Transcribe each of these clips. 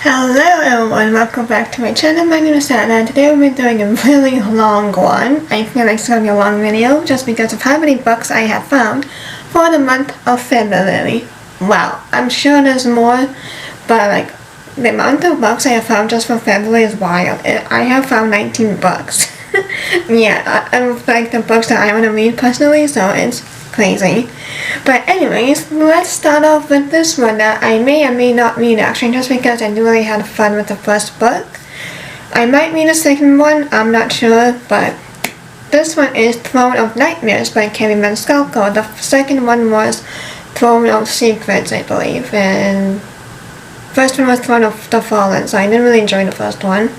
Hello everyone, welcome back to my channel. My name is Sana and today we'll be doing a really long one. I feel like it's going to be a long video just because of how many books I have found for the month of February. Wow, I'm sure there's more, but the amount of books I have found just for February is wild. I have found 19 books. Yeah, I like the books that I want to read personally, so it's crazy. But anyways, let's start off with this one that I may or may not read actually, just because I really had fun with the first book. I might read the second one, I'm not sure, but this one is Throne of Nightmares by Kerry Van Skalko. The second one was Throne of Secrets, I believe, and first one was Throne of the Fallen, so I didn't really enjoy the first one.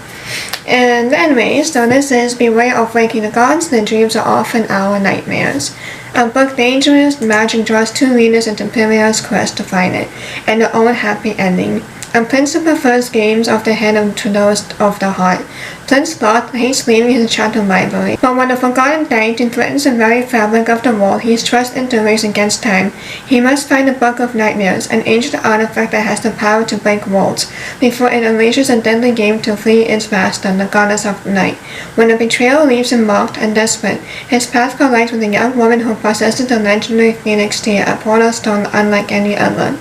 And anyways, so this is Beware of Waking the Gods, the dreams are often our nightmares. A book dangerous, magic draws two readers into perilous quest to find it, and their own happy ending. A prince who prefers games of the head to those of the heart. Prince Sloth hates leaving his enchanted library, but when the forgotten deity threatens the very fabric of the world he is thrust into a race against time, he must find the Book of Nightmares, an ancient artifact that has the power to break worlds, before it unleashes a deadly game to flee its master, the goddess of night. When the betrayal leaves him mocked and desperate, his path collides with a young woman who possesses the legendary phoenix tear, a portal stone unlike any other.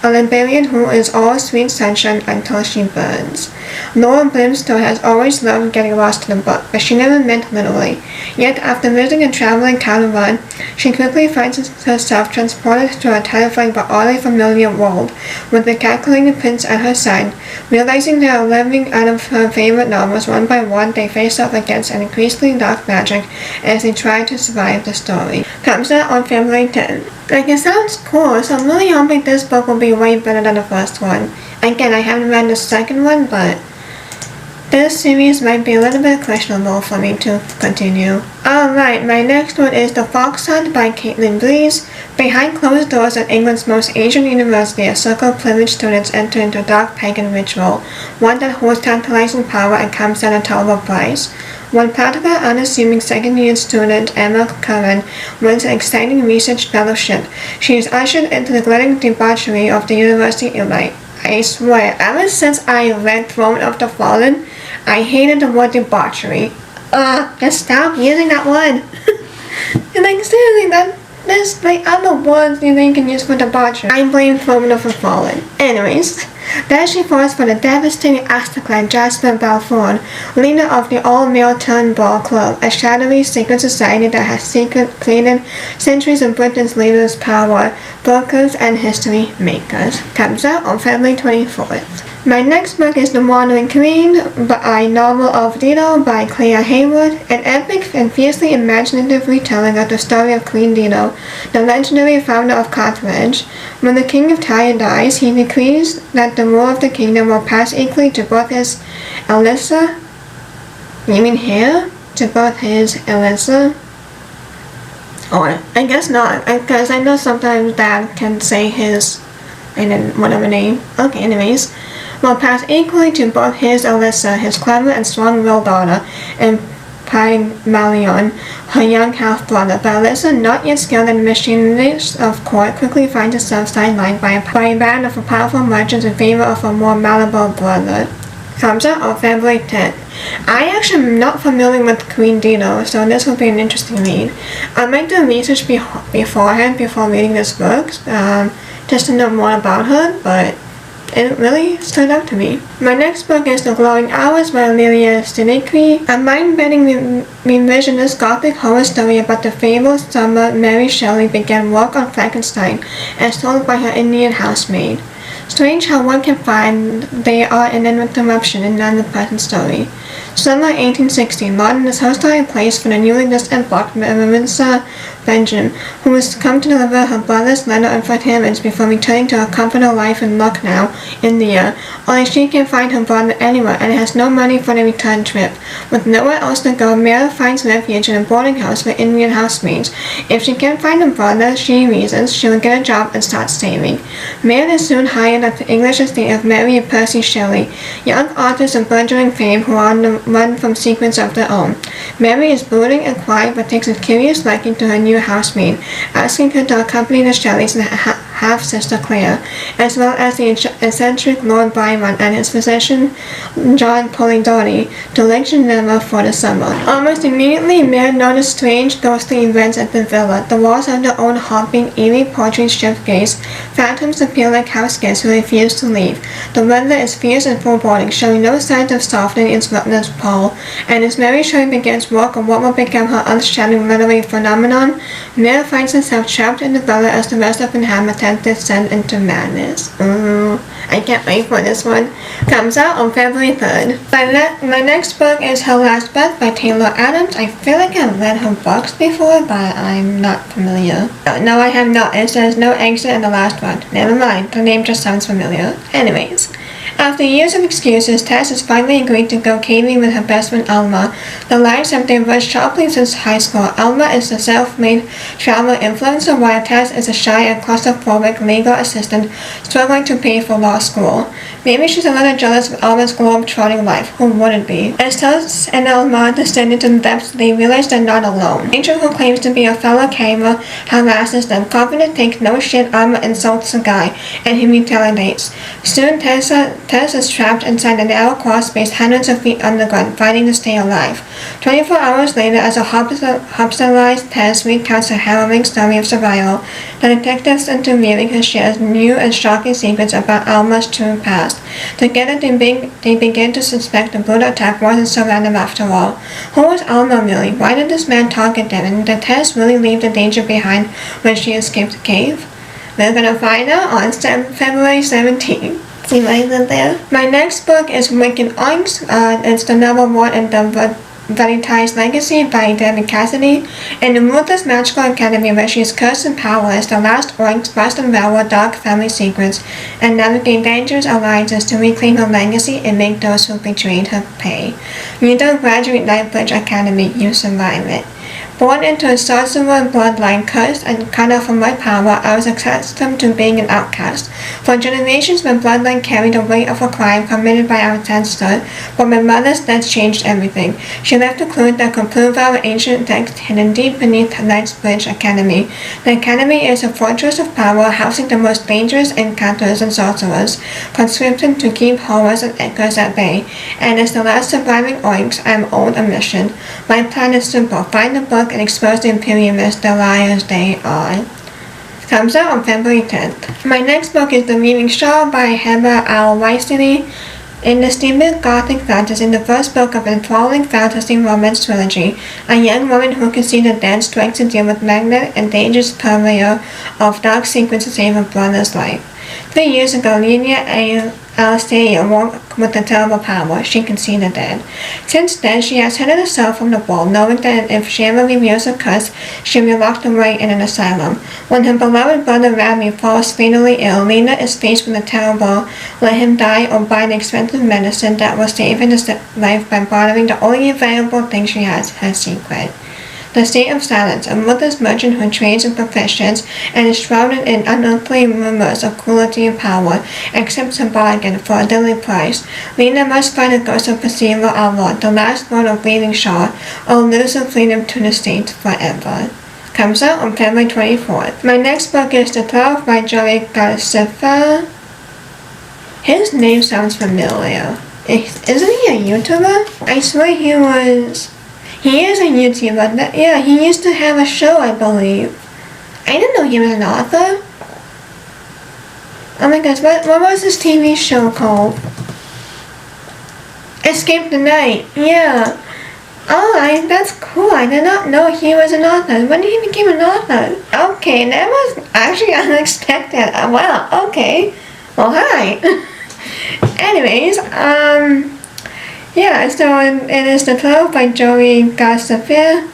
A librarian who is all sweet sunshine until she burns. Laura Brimstone has always loved getting lost in a book, but she never meant literally. Yet after visiting a traveling caravan, she quickly finds herself transported to a terrifying but oddly familiar world, with the calculating prince at her side. Realizing they are living out of her favorite novels, one by one they face off against an increasingly dark magic as they try to survive the story. Comes out on February 10th. It sounds cool, so I'm really hoping this book will be way better than the first one. Again, I haven't read the second one, but this series might be a little bit questionable for me to continue. Alright, my next one is The Fox Hunt by Caitlin Breeze. Behind closed doors at England's most ancient university, a circle of privileged students enter into a dark pagan ritual, one that holds tantalizing power and comes at a terrible price. One practical, unassuming second-year student, Emma Curran, wins an exciting research fellowship. She is ushered into the glittering debauchery of the university elite. I swear, ever since I read Throne of the Fallen, I hated the word debauchery. Just stop using that word. Seriously, there's other words you can use for debauchery. I blame Throne of the Fallen. Anyways, there she falls for the devastating aristocrat Jasper Balfour, leader of the all-male Turnbull Club, a shadowy secret society that has created centuries of Britain's latest power brokers and history makers. Comes out on February 24th. My next book is The Wandering Queen, a novel of Dido by Claire Haywood, an epic and fiercely imaginative retelling of the story of Queen Dido, the legendary founder of Carthage. When the king of Tyre dies, he decrees that the rule of the kingdom will pass equally to both his Alyssa. You mean here? To both his Alyssa? Or, I guess not, because I know sometimes Dad can say his, and then whatever name. Okay, anyways. Will pass equally to both his Alyssa, his clever and strong-willed daughter, and Pygmalion, her young half-brother. But Alyssa, not yet skilled in the machineries of court, quickly finds herself sidelined by a band of powerful merchants in favor of a more malleable brother. Comes out on February 10th. I actually am not familiar with Queen Dido, so this will be an interesting read. I might do research beforehand before reading this book, just to know more about her, but it really stood out to me. My next book is The Glowing Hours by Lilia Stinicky, a mind-bending revisionist gothic horror story about the fabled summer Mary Shelley began work on Frankenstein, as told by her Indian housemaid. Strange how one can find they are an interruption and not the present story. Summer 1860, London is hostile place for the newly disembarked Maritza Benjamin, who has come to deliver her brother's letter of adherence before returning to her comfortable life in Lucknow, India. Only she can find her brother anywhere and has no money for the return trip. With nowhere else to go, Mary finds refuge in a boarding house for Indian housemaids. If she can't find her brother, she reasons, she will get a job and start saving. Mary is soon hired at the English estate of Mary and Percy Shelley, young authors of burgeoning fame who are on the run from secrets of their own. Mary is brooding and quiet but takes a curious liking to her new housemaid, asking her to accompany the Shelleys in half-sister Claire, as well as the eccentric Lord Byron and his physician John Polidori, to Lake Geneva for the summer. Almost immediately, Mare noticed strange, ghostly events at the villa. The walls of the old haunting, eerie portrait shift gaze. Phantoms appear like house guests who refuse to leave. The weather is fierce and foreboding, showing no signs of softening its relentless pall, and as Mary Shelley begins work on what will become her earth-shattering literary phenomenon, Mare finds herself trapped in the villa as the rest of the inhabitants descend into madness. I can't wait for this one. Comes out on February 3rd. My next book is Her Last Breath by Taylor Adams. I feel like I've read her books before, but I'm not familiar. No, I have not. It says no exit in the last one. Never mind. The name just sounds familiar. Anyways. After years of excuses, Tess has finally agreed to go caving with her best friend Alma. Their lives have diverged sharply since high school. Alma is a self-made travel influencer, while Tess is a shy and claustrophobic legal assistant struggling to pay for law school. Maybe she's a little jealous of Alma's globe-trotting life. Who wouldn't be? As Tess and Alma descend into the depths, they realize they're not alone. Rachel, who claims to be a fellow caver, harasses them. Confident takes no shit, Alma insults the guy, and he retaliates. Soon, Tess is trapped inside a narrow crawl space hundreds of feet underground, fighting to stay alive. 24 hours later, as a hospitalized Tess recounts her harrowing story of survival, the detectives interviewing her shares new and shocking secrets about Alma's true past. Together, they begin to suspect the brutal attack wasn't so random after all. Who was Alma really? Why did this man target them? And did Tess really leave the danger behind when she escaped the cave? We're gonna find out on February 17th. See what I did there? My next book is Wicked Oinks. It's the novel One in the Veritas Legacy by Debbie Cassidy. In the ruthless magical academy where she is cursed and powerless, the last Oinks must unravel dark family secrets and navigate dangerous alliances to reclaim her legacy and make those who betrayed her pay. You don't graduate Lightbridge Academy, you survive it. Born into a sorcerer bloodline, cursed and cut off from my power, I was accustomed to being an outcast. For generations, my bloodline carried the weight of a crime committed by our ancestor, but my mother's death changed everything. She left a clue that could prove our ancient text hidden deep beneath Knightsbridge Academy. The Academy is a fortress of power, housing the most dangerous enchanters and sorcerers, conscripted to keep horrors and echoes at bay. And as the last surviving Oinks, I am owed a mission. My plan is simple: find the book and expose the imperialists, the liars they are. Comes out on February 10th. My next book is The Weaving Shawl by Heather Al-Waisili. In the steampunk gothic fantasy, the first book of an enthralling fantasy romance trilogy, a young woman who can see the dead strikes a deal with magnetic and dangerous purveyor of dark secrets to save her brother's life. 3 years ago, Lilia Alcea woke with a terrible power. She can see the dead. Since then, she has hidden herself from the world, knowing that if she ever reveals her curse, she'll be locked away in an asylum. When her beloved brother Rami falls fatally ill, Lena is faced with a terrible let him die or buy the expensive medicine that will save his life by bartering the only available thing she has, her secret. The State of Silence, a ruthless merchant who trades in professions and is shrouded in unearthly rumors of cruelty and power, accepts a bargain for a deadly price. Lena must find the ghost of Percival Outlaw, the last lord of Weaving Shaw, or lose her freedom to the state forever. Comes out on February 24th. My next book is The 12 by Joey Garcia. His name sounds familiar. Isn't he a YouTuber? I swear he was... He is a YouTuber. Yeah, he used to have a show, I believe. I didn't know he was an author. Oh my gosh, what was his TV show called? Escape the Night. Yeah. Oh, that's cool. I did not know he was an author. When did he become an author? Okay, that was actually unexpected. Wow, okay. Well, hi. Anyways, yeah, so it is The 12 by Joey Garcia.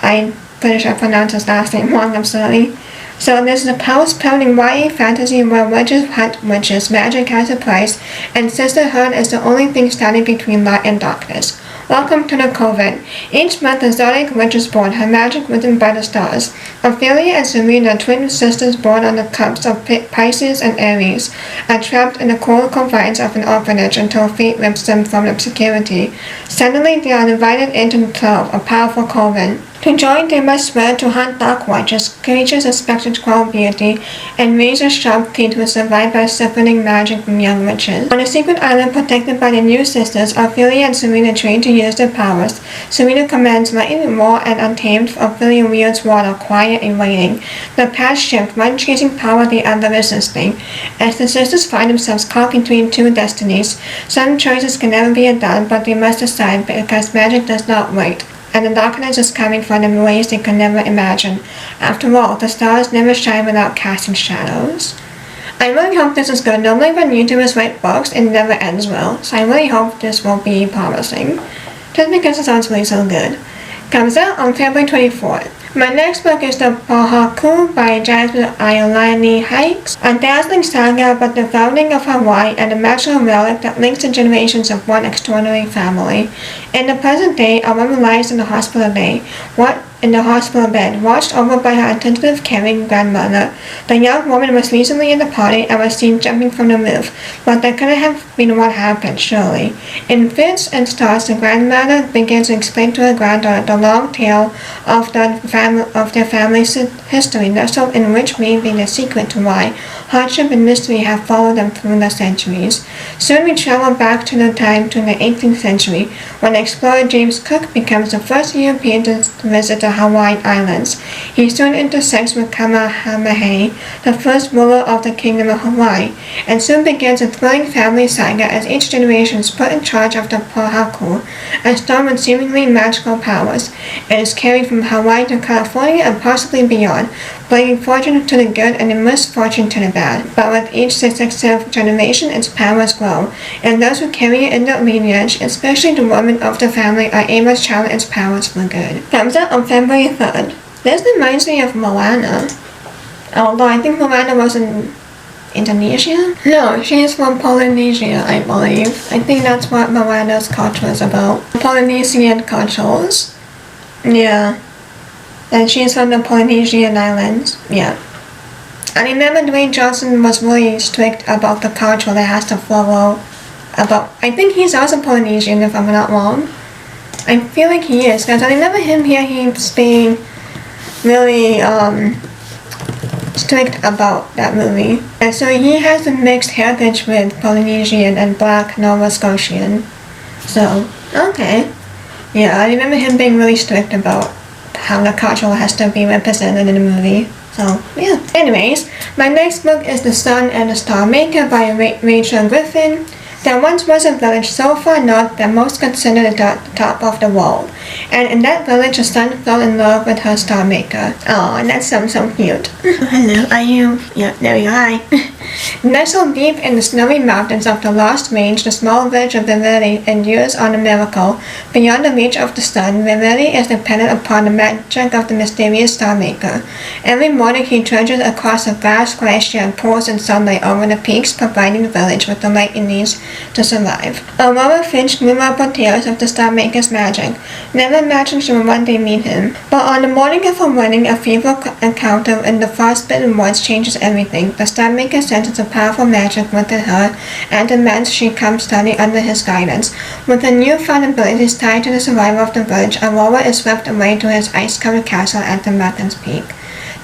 I'm pretty sure I pronounced his last name wrong, I'm sorry. So this is a pulse-pounding YA fantasy where witches hunt witches, magic has a price, and sisterhood is the only thing standing between light and darkness. Welcome to the Coven. Each month a zodiac witch is born, her magic written by the stars. Ophelia and Serena, twin sisters born on the cusps of Pisces and Aries, are trapped in the cold confines of an orphanage until fate rips them from obscurity. Suddenly they are invited into the 12, a powerful coven. To join, they must swear to hunt dark watches, creatures suspected to call beauty, and razor-sharp teeth who survive by siphoning magic from young witches. On a secret island protected by the new sisters, Ophelia and Serena train to use their powers. Serena commands lightning, raw and untamed. Ophelia wields water, quiet and waiting. The paths shift, one chasing power, the other resisting. As the sisters find themselves caught between two destinies, some choices can never be done, but they must decide because magic does not wait. And the darkness is coming for them in ways they could never imagine. After all, the stars never shine without casting shadows. I really hope this is good. Normally when YouTubers write books, it never ends well. So I really hope this will be promising. Just because it sounds really so good. Comes out on February 24th. My next book is The Pohaku by Jasmine Iolani Hikes, a dazzling saga about the founding of Hawaii and the magical relic that links the generations of one extraordinary family. In the present day, a woman lies in the hospital bed, watched over by her attentive, caring grandmother. The young woman was recently in the party and was seen jumping from the roof, but that couldn't have been what happened, surely. In fits and starts, the grandmother begins to explain to her granddaughter the long tale of their family's history, nestled in which may be the secret to why hardship and mystery have followed them through the centuries. Soon we travel back to the 18th century, when explorer James Cook becomes the first European to visit the Hawaiian Islands. He soon intersects with Kamehameha, the first ruler of the Kingdom of Hawaii, and soon begins a thrilling family saga as each generation is put in charge of the Pohaku, a storm with seemingly magical powers. It is carried from Hawaii to California and possibly beyond, bringing fortune to the good and misfortune to the bad. But with each successive generation, its powers grow, and those who carry it in their lineage, especially the women of the family, are able to channel its powers for good. Comes out on February 3rd. This reminds me of Moana, although I think Moana was in Indonesia? No, she is from Polynesia, I believe. I think that's what Moana's culture is about. Polynesian cultures. Yeah. And she's from the Polynesian Islands. Yeah. I remember Dwayne Johnson was really strict about the culture that has to follow about. I think he's also Polynesian, if I'm not wrong. I feel like he is, because I remember him here, he's being really strict about that movie. And so he has a mixed heritage with Polynesian and Black Nova Scotian. So, okay. Yeah, I remember him being really strict about how the culture has to be represented in the movie. So, yeah. Anyways, my next book is The Sun and the Star Maker by Rachel Griffin. There once was a village so far north that most considered it the top of the world. And in that village, the sun fell in love with her star maker. Oh, and that sounds so cute. Hello, are you? Yeah, there you are. Nestled deep in the snowy mountains of the Lost Range, the small village of Viveri endures on a miracle. Beyond the reach of the sun, Viveri is dependent upon the magic of the mysterious star maker. Every morning he trudges across a vast glacier and pours in sunlight over the peaks, providing the village with the light it needs to survive. Aurora Finch grew up on tales of the star maker's magic. Never imagined she would one day meet him. But on the morning of her wedding, a fearful encounter in the frostbitten woods changes everything. The star maker senses a powerful magic within her and demands she come study under his guidance. With her newfound abilities tied to the survival of the village, Aurora is swept away to his ice-covered castle at the mountain's peak.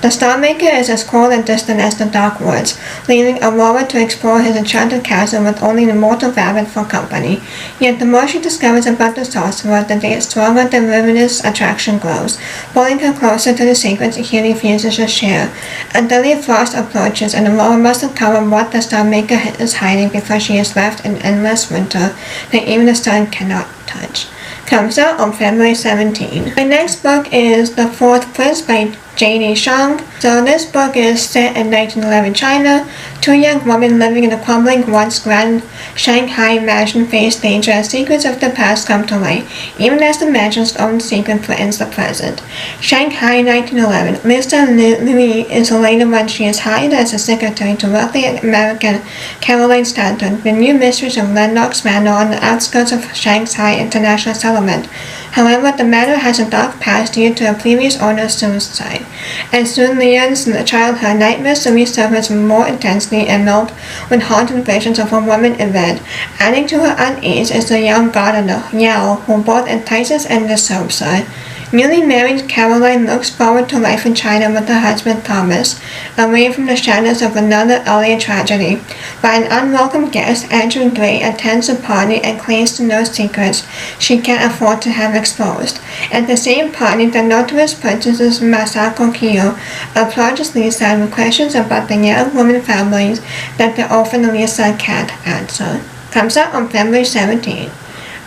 The Star Maker is as cold and distant as the dark woods, leaving Aurora to explore his enchanted castle with only the mortal rabbit for company. Yet the more she discovers about the sorcerer, the stronger the luminous attraction grows, pulling her closer to the secrets he refuses to share. A deadly frost approaches, and Aurora must uncover what the Star Maker is hiding before she is left in endless winter that even the sun cannot touch. Comes out on February 17. My next book is The Fourth Prince by J.D. Shang. So this book is set in 1911 China. Two young women living in the crumbling once grand Shanghai mansion face danger as secrets of the past come to light, even as the mansion's own secret threatens the present. Shanghai 1911. Mr. Louis is elated when she is hired as a secretary to wealthy American Caroline Stanton, the new mistress of Lennox Manor on the outskirts of Shanghai International Settlement. However, the manor has a dark past due to a previous owner's suicide, and soon Leon's childhood nightmares resurface more intensely and melt with haunted visions of a woman in bed. Adding to her unease is the young gardener, Yao, who both entices and disturbs her. Newly married Caroline looks forward to life in China with her husband Thomas, away from the shadows of another earlier tragedy. But an unwelcome guest, Andrew Gray, attends the party and claims to know secrets she can't afford to have exposed. At the same party, the notorious Princess Masako Kyo approaches Lisa with questions about the young woman families that the orphan Lisa can't answer. Comes out on February 17th.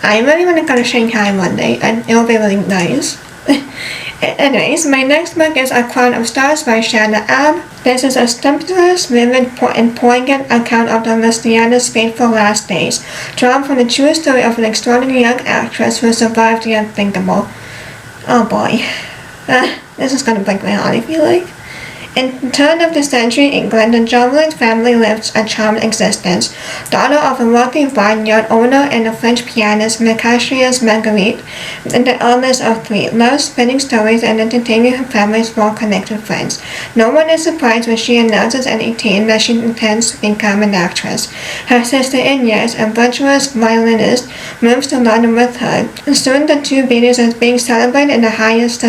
I really want to go to Shanghai one day, and it'll be really nice. Anyways, my next book is A Crown of Stars by Shanna Abb. This is a sumptuous, vivid, and poignant account of the Luciana's fateful last days, drawn from the true story of an extraordinary young actress who survived the unthinkable. Oh boy. This is gonna break my heart, I feel like. In the turn of the century England, the Jovelin family lives a charmed existence. Daughter of a wealthy vineyard owner and a French pianist, Mercatius Marguerite, and the eldest of three, loves spinning stories and entertaining her family's well-connected friends. No one is surprised when she announces at 18 that she intends to become an actress. Her sister Inez, a virtuous violinist, moves to London with her, and soon the two beauties are being celebrated in the highest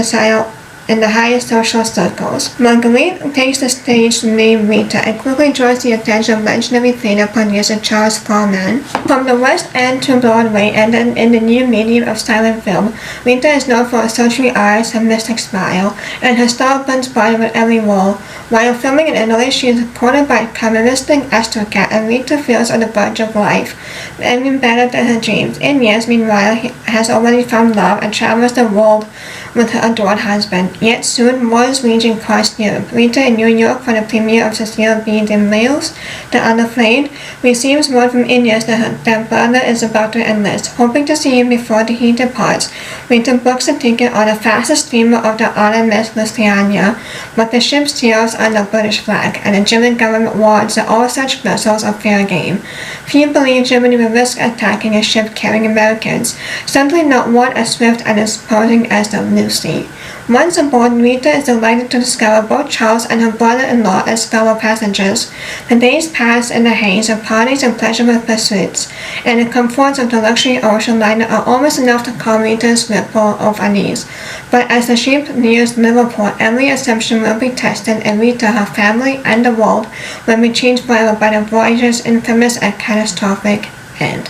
social circles. Marguerite takes the stage named Rita and quickly draws the attention of legendary theater producer Charles Foreman. From the West End to Broadway and then in the new medium of silent film, Rita is known for her sultry eyes, her mystic smile, and her style burns bright with every role. While filming in Italy, she is supported by charismatic astrocat, and Rita feels on the verge of life, aiming better than her dreams. Inez, meanwhile, has already found love and travels the world with her adored husband. Yet soon more is reaching across Europe. Rita in New York for the premiere of Cecile B. DeMille's The Unafraid receives word from Inez that her brother is about to enlist. Hoping to see him before he departs, Rita books a ticket on the fastest steamer of the RMS Lusitania, but the ship sails under British flag, and the German government warns that all such vessels are fair game. Few believe Germany will risk attacking a ship carrying Americans, simply not one as swift and as imposing as the Lucy. Once aboard, Rita is delighted to discover both Charles and her brother-in-law as fellow passengers. The days pass in the haze of parties and pleasurable pursuits, and the comforts of the luxury ocean liner are almost enough to calm Rita's ripple of unease. But as the ship nears Liverpool, every assumption will be tested, and Rita, her family, and the world will be changed forever by the voyage's infamous and catastrophic end.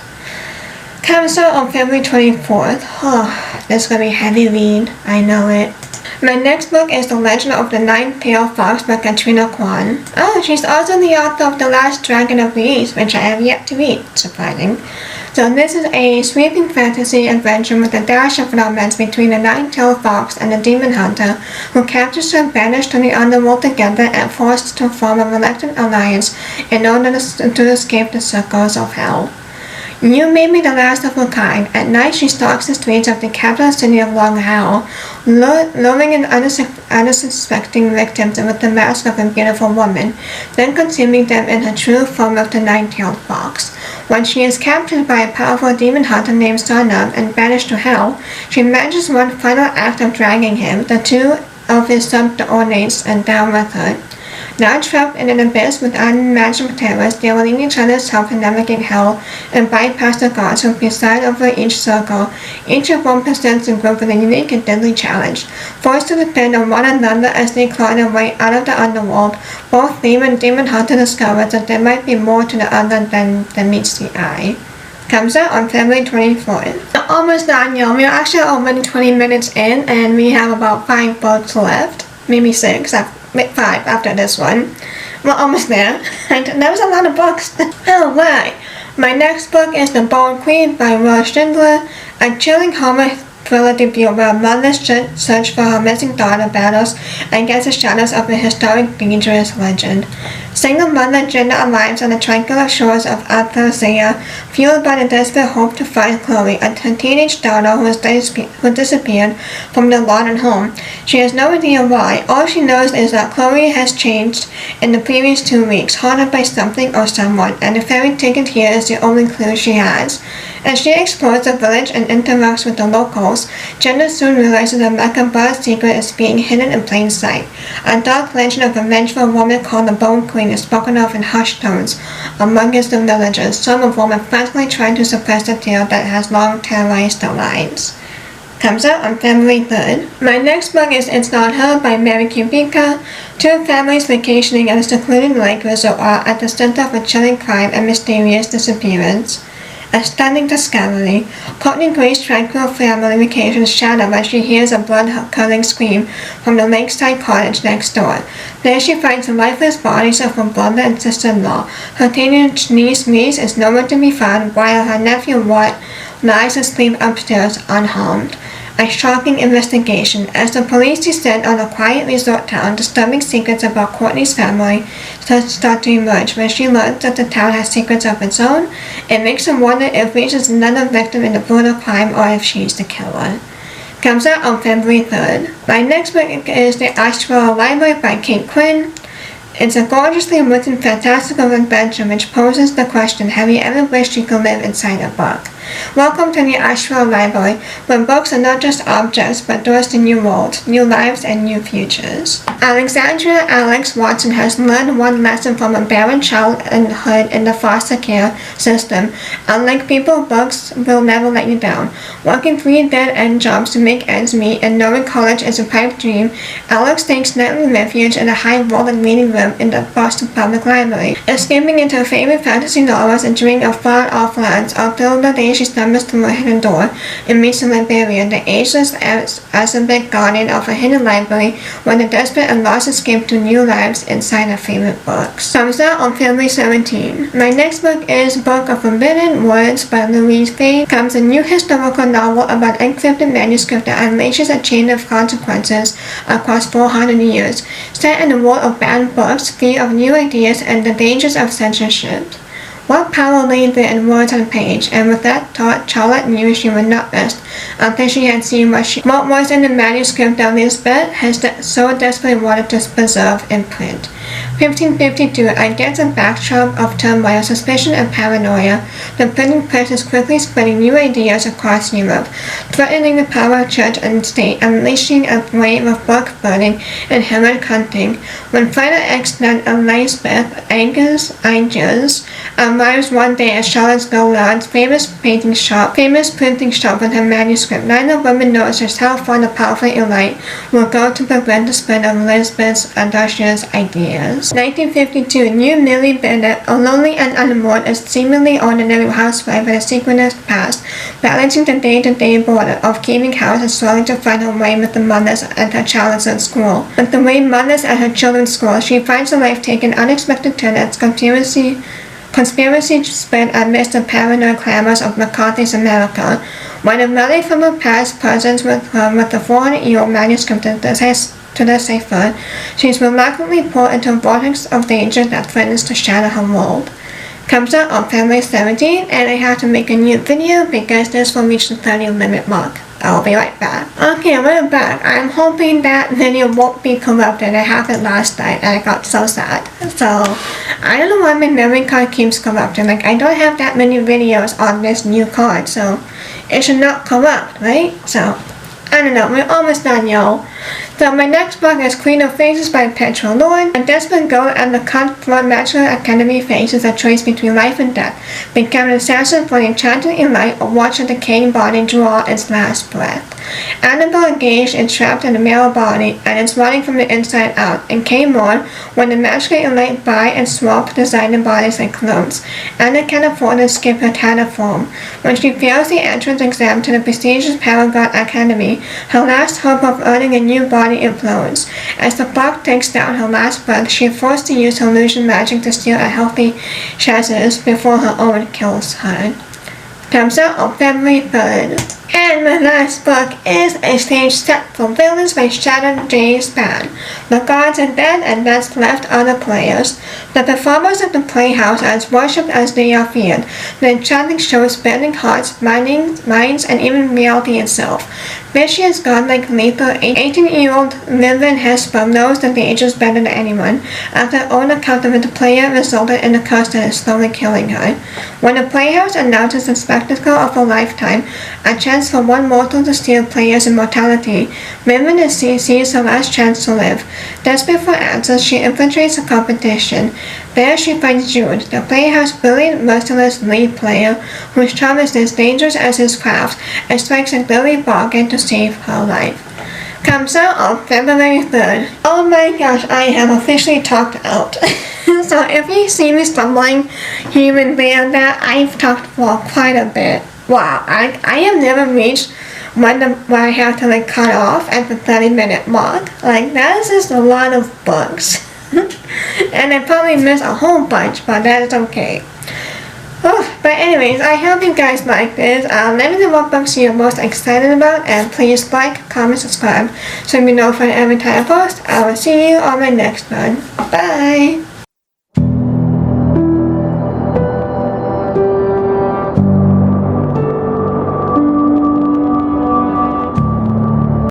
Comes out on February 24th. Oh, this is gonna be a heavy read. I know it. My next book is The Legend of the Nine-Tailed Fox by Katrina Kwan. Oh, she's also the author of The Last Dragon of the East, which I have yet to read. Surprising. So this is a sweeping fantasy adventure with a dash of romance between the nine-tailed fox and the demon hunter, who captures her, banished to the underworld together, and forced to form a reluctant alliance in order to escape the circles of hell. You may be the last of her kind. At night, she stalks the streets of the capital city of Long Hao, luring in unsuspecting victims with the mask of a beautiful woman, then consuming them in her true form of the nine-tailed fox. When she is captured by a powerful demon hunter named Sarnab and banished to hell, she manages one final act of dragging him, the two of his subordinates, and down with her. Now trapped in an abyss with unimaginable terrors, they will need each other's help in navigating hell and bypass the gods who preside over each circle. Each of them presents the group with a unique and deadly challenge. Forced to depend on one another as they claw their way out of the underworld, both Theme and Demon Hunter discover that there might be more to the other than meets the eye. Comes out on February 24th. Almost done, y'all. We're actually already 20 minutes in, and we have about 5 books left. Maybe 6. 5 after this one. We're almost there. That was a lot of books. Alright. My next book is The Bone Queen by Will Schindler, a chilling horror thriller debut where a mother's search for her missing daughter battles against the shadows of a historic, dangerous legend. Single mother Jenna arrives on the tranquil shores of Arthursia, fueled by the desperate hope to find Chloe, her teenage daughter who disappeared from their London home. She has no idea why. All she knows is that Chloe has changed in the previous 2 weeks, haunted by something or someone, and the ferry ticket here is the only clue she has. As she explores the village and interacts with the locals, Jenna soon realizes a macabre secret is being hidden in plain sight. A dark legend of a vengeful woman called the Bone Queen is spoken of in hushed tones amongst the villagers, some of whom are frantically trying to suppress the tale that has long terrorized their lives. Comes out on February 3rd. My next book is It's Not Her by Mary Kubica. Two families vacationing at a secluded lake resort are at the center of a chilling crime and mysterious disappearance. A stunning discovery. Courtney Gray's tranquil family vacation is shattered when she hears a blood-curdling scream from the lakeside cottage next door. There she finds the lifeless bodies of her brother and sister-in-law. Her teenage niece Reese is nowhere to be found, while her nephew Watt lies asleep upstairs unharmed. A shocking investigation. As the police descend on a quiet resort town, disturbing secrets about Courtney's family start to emerge. When she learns that the town has secrets of its own, it makes her wonder if Reese is another victim in a brutal crime or if she's the killer. Comes out on February 3rd. My next book is The Asheville Library by Kate Quinn. It's a gorgeously written fantastical adventure which poses the question, have you ever wished you could live inside a book? Welcome to the Asheville Library, where books are not just objects, but doors to new worlds, new lives, and new futures. Alexandria Alex Watson has learned one lesson from a barren childhood in the foster care system. Unlike people, books will never let you down. Working 3 dead-end jobs to make ends meet and knowing college is a pipe dream, Alex takes nightly refuge in a high-walled reading room in the Boston Public Library. Escaping into her favorite fantasy novels and dreaming of far-off lands, until the day she stumbles through a hidden door and meets a librarian, the ageless Azabeth guardian of a hidden library, where the desperate and lost escape to new lives inside her favorite books. Comes out on February 17. My next book is Book of Forbidden Words by Louise Fay. Comes a new historical novel about encrypted manuscript that unleashes a chain of consequences across 400 years, set in a world of banned books, fear of new ideas, and the dangers of censorship. What power lay there in words on page, and with that thought, Charlotte knew she would not rest until she had seen what was in the manuscript that Lisbeth had so desperately wanted to preserve in print. 1552, against a backdrop of turmoil, suspicion, and paranoia, the printing press is quickly spreading new ideas across Europe, threatening the power of church and state, unleashing a wave of book burning and hermit hunting. When Friday ex-nun Elizabeth Agnes arrives one day at Charlotte's Gowland's famous printing shop with her manuscript, neither woman knows just how far the powerful elite will go to prevent the spread of Elizabeth's audacious ideas. 1952, new Millie Bennett, a lonely and unmoored, a seemingly ordinary housewife with a secretive past, balancing the day-to-day border of keeping house and struggling to find her way with the mothers at her childhood school. With the way mothers at her children's school, she finds her life taking unexpected turn as conspiracy spread amidst the paranoid clamors of McCarthy's America. When a relic from her past presents with her with the 400-year-old manuscript to the cipher, she is reluctantly pulled into a vortex of danger that threatens to shatter her world. Comes out on February 17, and I have to make a new video because this will reach the 30 limit mark. I'll be right back. Okay, we're back. I'm hoping that video won't be corrupted. It happened last night and I got so sad. So, I don't know why my memory card keeps corrupting. Like, I don't have that many videos on this new card, so it should not corrupt, right? So, I don't know, we're almost done, y'all. So my next book is Queen of Faces by Petra Lord. A desperate girl at the cutthroat Magical Academy faces a choice between life and death. Become an assassin for the enchanted elite or watch a decaying body draw its last breath. Annabelle Gage is trapped in a male body and is running from the inside out. And Kay Moore, when the magical elite buy and swap designer bodies like clones, Anna can afford to skip her tattered form. When she fails the entrance exam to the prestigious Paragon Academy, her last hope of earning a new body implodes. As the clock takes down her last breath, she is forced to use her illusion magic to steal a healthy chassis before her own kills her. Comes out on February 3rd. And my last book is a stage set for villains by Shannon J. Spann. The gods are dead and that's left are the players. The performers of the playhouse are as worshipped as they are feared. The enchanting show is bending hearts, minds, and even reality itself. Vicious, godlike, lethal, 18-year-old Vivian Hesper knows the dangers better than anyone. After her own encounter with the player resulted in a curse that is slowly killing her. When the playhouse announces the spectacle of a lifetime, a chance chance for one mortal to steal players' immortality. Women the sea sees her last chance to live. Desperate for answers, she infiltrates the competition. There she finds Jude, the Playhouse brilliant, merciless lead player whose charm is as dangerous as his craft, and strikes a deadly bargain to save her life. Comes out on February 3rd. Oh my gosh, I have officially talked out. So if you see me stumbling here and there, that I've talked for quite a bit. Wow, I have never reached where I have to like cut off at the 30-minute mark. Like that is just a lot of books. And I probably missed a whole bunch, but that's okay. Oh, but anyways, I hope you guys like this. Let me know what books you're most excited about, and please like, comment, subscribe so you know for every time I post. I will see you on my next one. Bye!